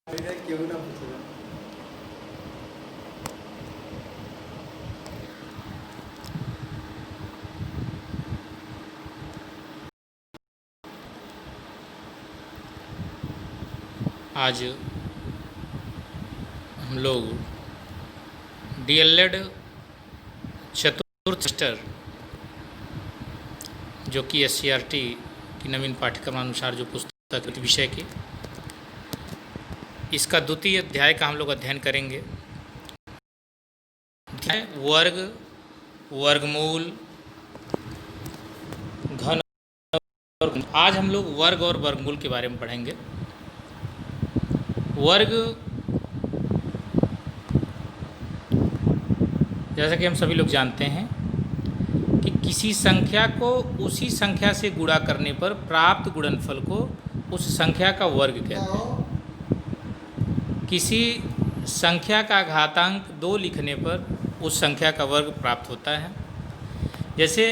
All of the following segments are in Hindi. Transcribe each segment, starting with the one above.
क्यों ना पूछेगा। आज हम लोग डीएलएड चतुर्थ सेमेस्टर जो कि एससीईआरटी की नवीन पाठ्यक्रम अनुसार जो पुस्तक विषय की इसका द्वितीय अध्याय का हम लोग अध्ययन करेंगे। वर्ग, वर्गमूल, घन। आज हम लोग वर्ग और वर्गमूल के बारे में पढ़ेंगे। वर्ग, जैसा कि हम सभी लोग जानते हैं कि किसी संख्या को उसी संख्या से गुणा करने पर प्राप्त गुणनफल को उस संख्या का वर्ग कहते हैं। किसी संख्या का घातांक 2 लिखने पर उस संख्या का वर्ग प्राप्त होता है। जैसे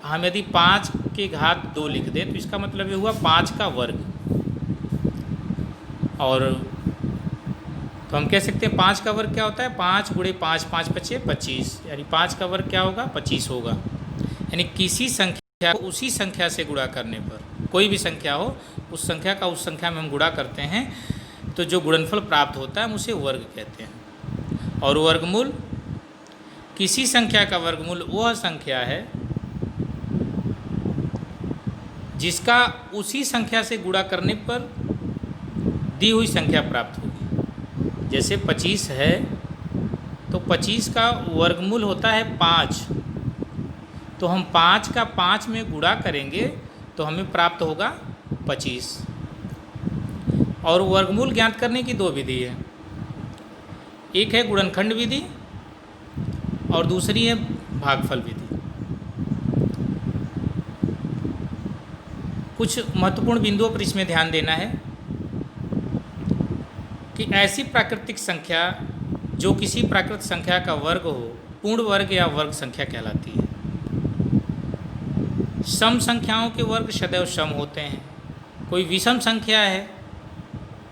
हम यदि 5 के घात 2 लिख दें तो इसका मतलब ये हुआ 5 का वर्ग। और तो हम कह सकते हैं 5 का वर्ग क्या होता है, 5 गुणे 5, 5 पचे 25, यानी 5 का वर्ग क्या होगा, 25 होगा। यानी किसी संख्या को उसी संख्या से गुणा करने पर, कोई भी संख्या हो, उस संख्या का उस संख्या में हम गुणा करते हैं तो जो गुणनफल प्राप्त होता है हम उसे वर्ग कहते हैं। और वर्गमूल, किसी संख्या का वर्गमूल वह संख्या है जिसका उसी संख्या से गुणा करने पर दी हुई संख्या प्राप्त होगी। जैसे 25 है तो 25 का वर्गमूल होता है 5, तो हम 5 का 5 में गुणा करेंगे तो हमें प्राप्त होगा 25। और वर्गमूल ज्ञात करने की 2 विधि है। एक है गुणनखंड विधि और दूसरी है भागफल विधि। कुछ महत्वपूर्ण बिंदुओं पर इसमें ध्यान देना है कि ऐसी प्राकृतिक संख्या जो किसी प्राकृत संख्या का वर्ग हो, पूर्ण वर्ग या वर्ग संख्या कहलाती है। सम संख्याओं के वर्ग सदैव सम होते हैं। कोई विषम संख्या है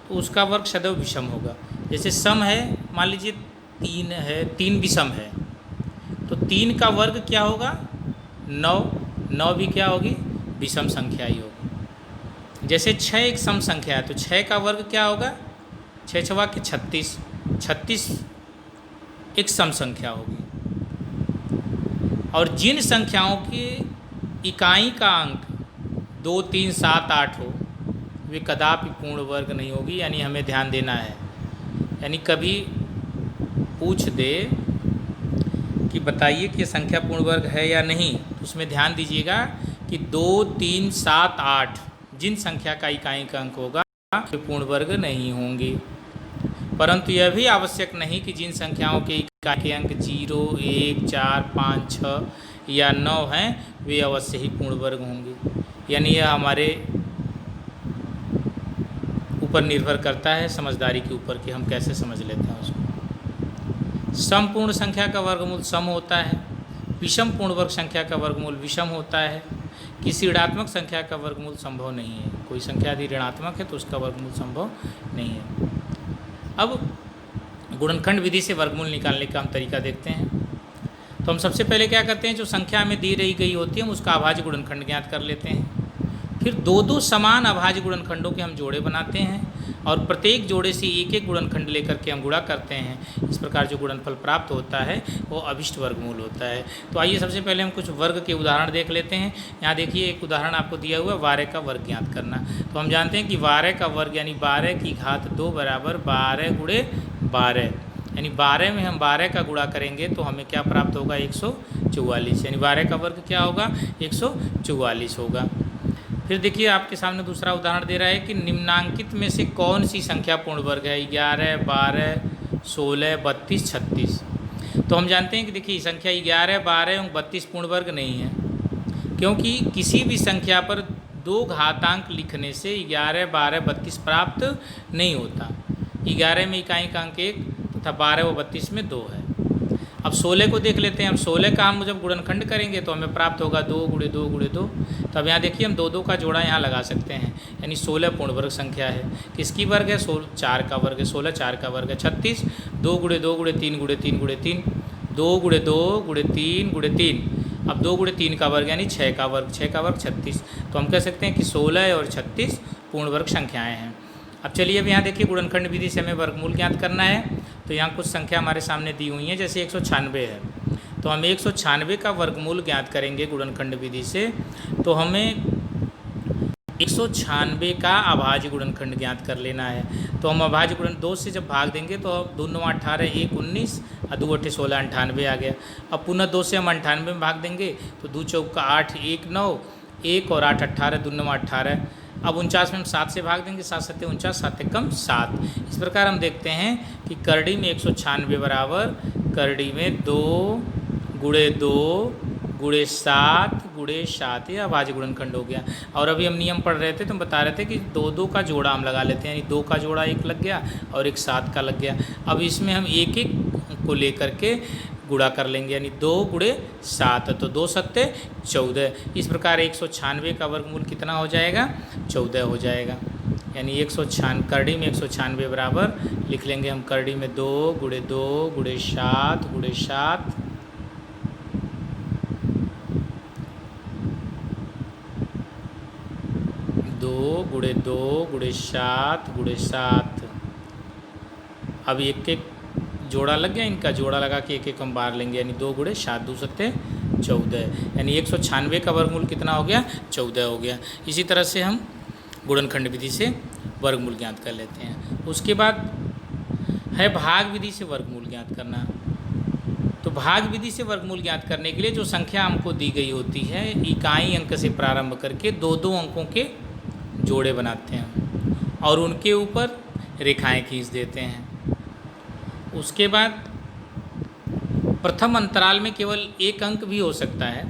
तो उसका वर्ग सदैव विषम होगा। जैसे सम है, मान लीजिए 3 है, 3 विषम है तो 3 का वर्ग क्या होगा, 9। 9 भी क्या होगी, विषम संख्या ही होगी। जैसे 6 एक सम संख्या है तो 6 का वर्ग क्या होगा, 6 छवा के 36। 36 एक सम संख्या होगी। और जिन संख्याओं की इकाई का अंक 2, 3, 7, 8 हो वे कदापि पूर्ण वर्ग नहीं होगी। यानी हमें ध्यान देना है, यानी कभी पूछ दे कि बताइए कि संख्या पूर्ण वर्ग है या नहीं, तो उसमें ध्यान दीजिएगा कि 2, 3, 7, 8 जिन संख्या का इकाई का अंक होगा वे पूर्ण वर्ग नहीं होंगे। परंतु यह भी आवश्यक नहीं कि जिन संख्याओं के इकाई के अंक 0, 1, 4, 5, 6 या 9 हैं वे अवश्य ही पूर्ण वर्ग होंगे। यानी यह हमारे ऊपर निर्भर करता है, समझदारी के ऊपर, कि हम कैसे समझ लेते हैं उसको। समपूर्ण संख्या का वर्गमूल सम होता है, विषम पूर्ण वर्ग संख्या का वर्गमूल विषम होता है। किसी ऋणात्मक संख्या का वर्गमूल संभव नहीं है। कोई संख्या यदि ऋणात्मक है तो उसका वर्गमूल संभव नहीं है। अब गुणनखंड विधि से वर्गमूल निकालने का हम तरीका देखते हैं। तो हम सबसे पहले क्या करते हैं, जो संख्या हमें दी रही गई होती है हम उसका अभाज्य गुणनखंड ज्ञात कर लेते हैं। फिर 2-2 समान अभाज्य गुणनखंडों के हम जोड़े बनाते हैं और प्रत्येक जोड़े से एक एक गुणनखंड लेकर के हम गुणा करते हैं। इस प्रकार जो गुणनफल प्राप्त होता है वो अभिष्ट वर्गमूल होता है। तो आइए सबसे पहले हम कुछ वर्ग के उदाहरण देख लेते हैं। यहाँ देखिए एक उदाहरण आपको दिया हुआ है, 12 का वर्ग ज्ञात करना। तो हम जानते हैं कि 12 का वर्ग यानी 12 की घात 2 बराबर 12 गुणे 12, यानी 12 में हम 12 का गुणा करेंगे तो हमें क्या प्राप्त होगा, 144। यानी 12 का वर्ग क्या होगा, 144 होगा। फिर देखिए आपके सामने दूसरा उदाहरण दे रहा है कि निम्नांकित में से कौन सी संख्या पूर्ण वर्ग है, 11, 12, 16, 32, 36। तो हम जानते हैं कि देखिए संख्या 11, 12 एवं 32 पूर्ण वर्ग नहीं है, क्योंकि किसी भी संख्या पर 2 घातांक लिखने से 11, 12, 32 प्राप्त नहीं होता। 11 में इकाई का अंक 1 तथा 12 व 32 में 2 है। अब 16 को देख लेते हैं। अब 16 का हम जब गुणनखंड करेंगे तो हमें प्राप्त होगा 2 गुणे 2 गुणे 2। तो अब यहाँ देखिए हम 2 2 का जोड़ा यहाँ लगा सकते हैं, यानी 16 पूर्ण वर्ग संख्या है। किसकी वर्ग है? 4 का वर्ग है। 16 4 का वर्ग है। 36 2 गुणे 2 गुणे 3 गुणे 3 गुणे 3, 2 गुणे 2 गुणे 3 गुणे 3। अब 2 गुणे 3 का वर्ग यानी 6 का वर्ग, 6 का वर्ग 36। तो हम कह सकते हैं कि 16 और 36 पूर्ण वर्ग संख्याएँ हैं। अब चलिए अब यहाँ देखिए गुणनखंड विधि से हमें वर्गमूल ज्ञात करना है। तो यहाँ कुछ संख्या हमारे सामने दी हुई हैं, जैसे 196 है। तो हम 196 का वर्गमूल ज्ञात करेंगे गुणनखंड विधि से। तो हमें 196 का अभाज्य गुणनखंड ज्ञात कर लेना है। तो हम अभाज्य गुणन 2 से जब भाग देंगे तो 2 9 18 1 19 और 2 8 16 98 आ गया। अब पुनः 2 से हम 98 में भाग देंगे तो 2 चौका 8 1 9 1 और 8 18 2 9 18। अब 49 में हम 7 से भाग देंगे, 7 7 49 7 एकम 7। इस प्रकार हम देखते हैं कि करड़ी में 196 बराबर करड़ी में 2 गुणे 2 गुणे 7 गुणे 7, यह अभाज्य गुणनखंड हो गया। और अभी हम नियम पढ़ रहे थे तो हम बता रहे थे कि 2 2 का जोड़ा हम लगा लेते हैं, यानी 2 का जोड़ा 1 लग गया और एक 7 का लग गया। अब इसमें हम एक एक को लेकर के गुणा कर लेंगे, यानी 2 गुणे 7 तो 2 सत्ते 14। इस प्रकार 196 का वर्गमूल कितना हो जाएगा? 14 हो जाएगा। यानी 196 करड़ी में 196 बराबर लिख लेंगे हम करड़ी में 2 गुणे 2 गुणे 7 गुणे 7 2 गुणे 2 गुणे 7 गुणे 7। अब एक एक जोड़ा लग गया, इनका जोड़ा लगा के एक एक हम बार लेंगे, यानी 2 गुणे 7 2 सत्ते 14। यानी 196 का वर्गमूल कितना हो गया? 14 हो गया। इसी तरह से हम गुणनखंड विधि से वर्गमूल ज्ञात कर लेते हैं। उसके बाद है भाग विधि से वर्गमूल ज्ञात करना। तो भाग विधि से वर्गमूल ज्ञात करने के लिए जो संख्या हमको दी गई होती है, इकाई अंक से प्रारंभ करके 2-2 अंकों के जोड़े बनाते हैं और उनके ऊपर रेखाएं खींच देते हैं। उसके बाद प्रथम अंतराल में केवल एक अंक भी हो सकता है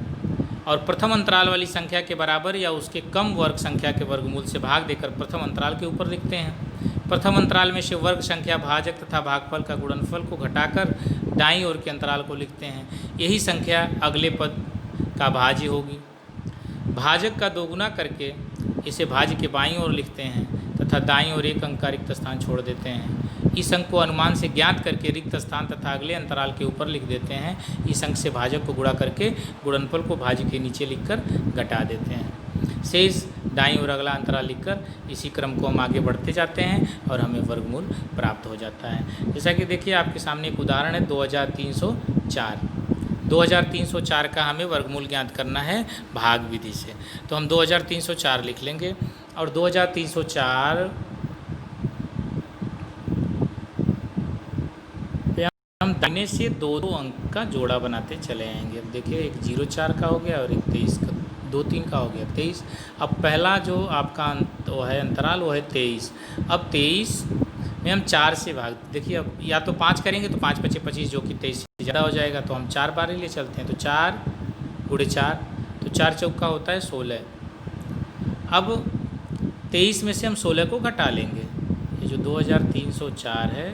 और प्रथम अंतराल वाली संख्या के बराबर या उसके कम वर्ग संख्या के वर्गमूल से भाग देकर प्रथम अंतराल के ऊपर लिखते हैं। प्रथम अंतराल में से वर्ग संख्या भाजक तथा भागफल का गुणनफल को घटाकर दाईं ओर के अंतराल को लिखते हैं। यही संख्या अगले पद का भाज्य होगी। भाजक का दोगुना करके इसे भाज्य के बाईं ओर लिखते हैं तथा दाईं ओर एक अंक का रिक्त स्थान छोड़ देते हैं। इस अंक को अनुमान से ज्ञात करके रिक्त स्थान तथा अगले अंतराल के ऊपर लिख देते हैं। इस अंक से भाजक को गुणा करके गुणनफल को भाज्य के नीचे लिखकर घटा देते हैं। शेष दाईं ओर अगला अंतराल लिखकर इसी क्रम को हम आगे बढ़ते जाते हैं और हमें वर्गमूल प्राप्त हो जाता है। जैसा कि देखिए आपके सामने एक उदाहरण है 2304। 2304 का हमें वर्गमूल ज्ञात करना है भाग विधि से। तो हम 2304 लिख लेंगे और 2304 हम दाहिने से 2-2 अंक का जोड़ा बनाते चले आएंगे। अब देखिए एक 04 का हो गया और एक 23 का, 2-3 का हो गया 23। अब पहला जो आपका वो है अंतराल वो है 23। अब 23 में हम 4 से भाग, देखिए अब या तो 5 करेंगे तो 5 5 25 जो कि 23 से ज़्यादा हो जाएगा, तो हम 4 बार ही ले चलते हैं। तो 4 गुणे 4 तो 4 चौका होता है 16। अब 23 में से हम 16 को घटा लेंगे। ये जो 2304 है,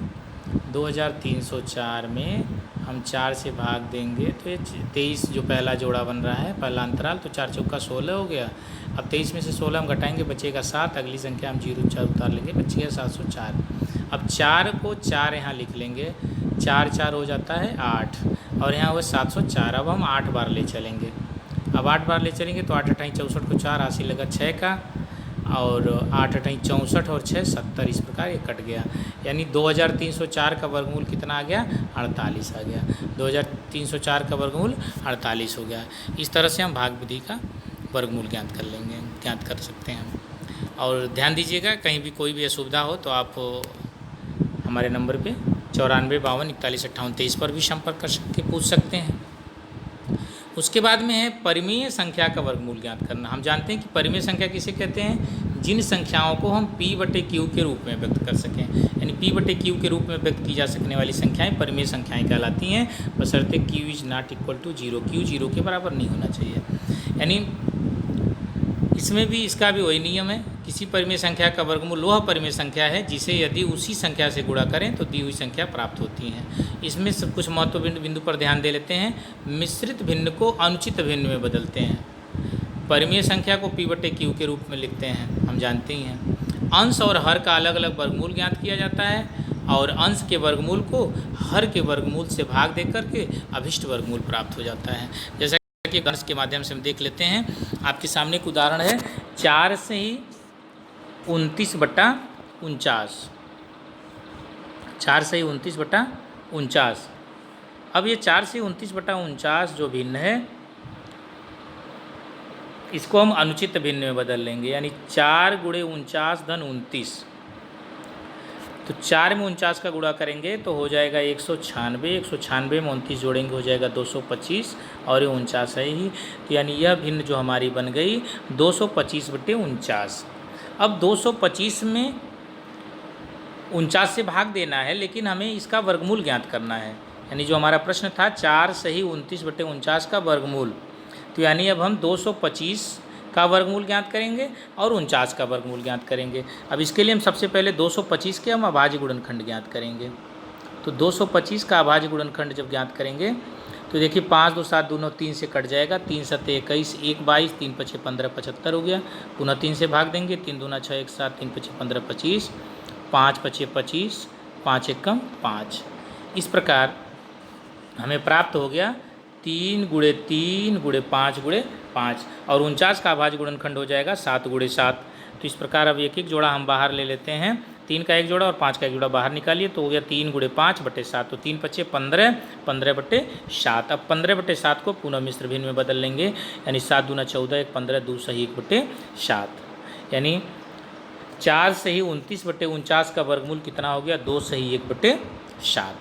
2304 में हम 4 से भाग देंगे तो ये 23 जो पहला जोड़ा बन रहा है, पहला अंतराल, तो 4 चौका 16 हो गया। अब 23 में से 16 हम घटाएंगे, बचेगा 7। अगली संख्या हम 0 4 उतार लेंगे, बचेगा 704। अब 4 को 4 यहाँ लिख लेंगे, 4 4 हो जाता है 8 और यहाँ हुआ 704। अब हम 8 बार ले चलेंगे। अब 8 बार ले चलेंगे तो 8 8 64 को 4 80 लगा 6 का और 8 8 64 और 6 70। इस प्रकार ये कट गया। यानी 2304 का वर्गमूल कितना आ गया? 48 आ गया। 2304 का वर्गमूल 48 हो गया। इस तरह से हम भाग विधि का वर्गमूल ज्ञात कर लेंगे, ज्ञात कर सकते हैं। और ध्यान दीजिएगा कहीं भी कोई भी असुविधा हो तो आप हमारे नंबर पे 94 52 41 58 23 पर भी संपर्क कर सकते, पूछ सकते हैं। उसके बाद में है परिमेय संख्या का वर्गमूल ज्ञात करना। हम जानते हैं कि परिमेय संख्या किसे कहते हैं? जिन संख्याओं को हम P/Q के रूप में व्यक्त कर सकें, यानी P/Q के रूप में व्यक्त की जा सकने वाली संख्याएं परिमेय संख्याएं कहलाती हैं, बशर्ते Q = 0। Q 0 के बराबर नहीं होना चाहिए। यानी इसमें भी इसका भी वही नियम है किसी परिमेय संख्या का वर्गमूल वह परिमेय संख्या है जिसे यदि उसी संख्या से गुणा करें तो दी हुई संख्या प्राप्त होती है। इसमें सब कुछ महत्वपूर्ण बिंदु पर ध्यान दे लेते हैं। मिश्रित भिन्न को अनुचित भिन्न में बदलते हैं। परिमेय संख्या को P/Q के रूप में लिखते हैं, हम जानते ही हैं। अंश और हर का अलग अलग वर्गमूल ज्ञात किया जाता है और अंश के वर्गमूल को हर के वर्गमूल से भाग दे करके अभिष्ट वर्गमूल प्राप्त हो जाता है। जैसा कि अंश के माध्यम से हम देख लेते हैं। आपके सामने एक उदाहरण है 4 से ही 29/49। 4 से ही 29/49। अब ये 4 से 29/49 जो भिन्न है इसको हम अनुचित भिन्न में बदल लेंगे, यानी 4 × 49 = 29। तो 4 में 49 का गुणा करेंगे तो हो जाएगा 196। 196 में 29 जोड़ेंगे हो जाएगा 225 और ये 49 है ही। तो यानी यह भिन्न जो हमारी बन गई 225/49। अब 225 में 49 से भाग देना है, लेकिन हमें इसका वर्गमूल ज्ञात करना है। यानी जो हमारा प्रश्न था 4 से ही 29/49 का वर्गमूल, तो यानी अब हम 225 का वर्गमूल ज्ञात करेंगे और 49 का वर्गमूल ज्ञात करेंगे। अब इसके लिए हम सबसे पहले 225 के हम अभाज्य गुणनखंड ज्ञात करेंगे। तो 225 का अभाज्य गुणनखंड जब ज्ञात करेंगे तो देखिए 5 2 7 दोनों 3 से कट जाएगा। 3 7 21, 1 22, 3 5 15 75 हो गया। पुनः 3 से भाग देंगे। 3 दूना 6 1 7, 3 5 15 25, 5 5 25, 5 1 5। इस प्रकार हमें प्राप्त हो गया 3 × 3 × 5 × 5 और 49 का अभाज्य गुणनखंड हो जाएगा 7 × 7। तो इस प्रकार अब एक एक जोड़ा हम बाहर ले लेते हैं। 3 का एक जोड़ा और 5 का एक जोड़ा बाहर निकालिए तो हो गया 3 × 5/7। तो 3 5 15, 15/7। अब 15/7 को पुनः मिश्र भिन्न में बदल लेंगे, यानी 7 दूना 14, 1 15, 2 सही 1/7। यानी 4 से ही 29/49 का वर्गमूल कितना हो गया 2 सही 1/7।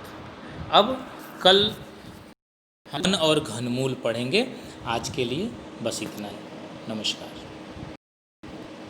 अब कल घन और घनमूल पढ़ेंगे। आज के लिए बस इतना ही। नमस्कार।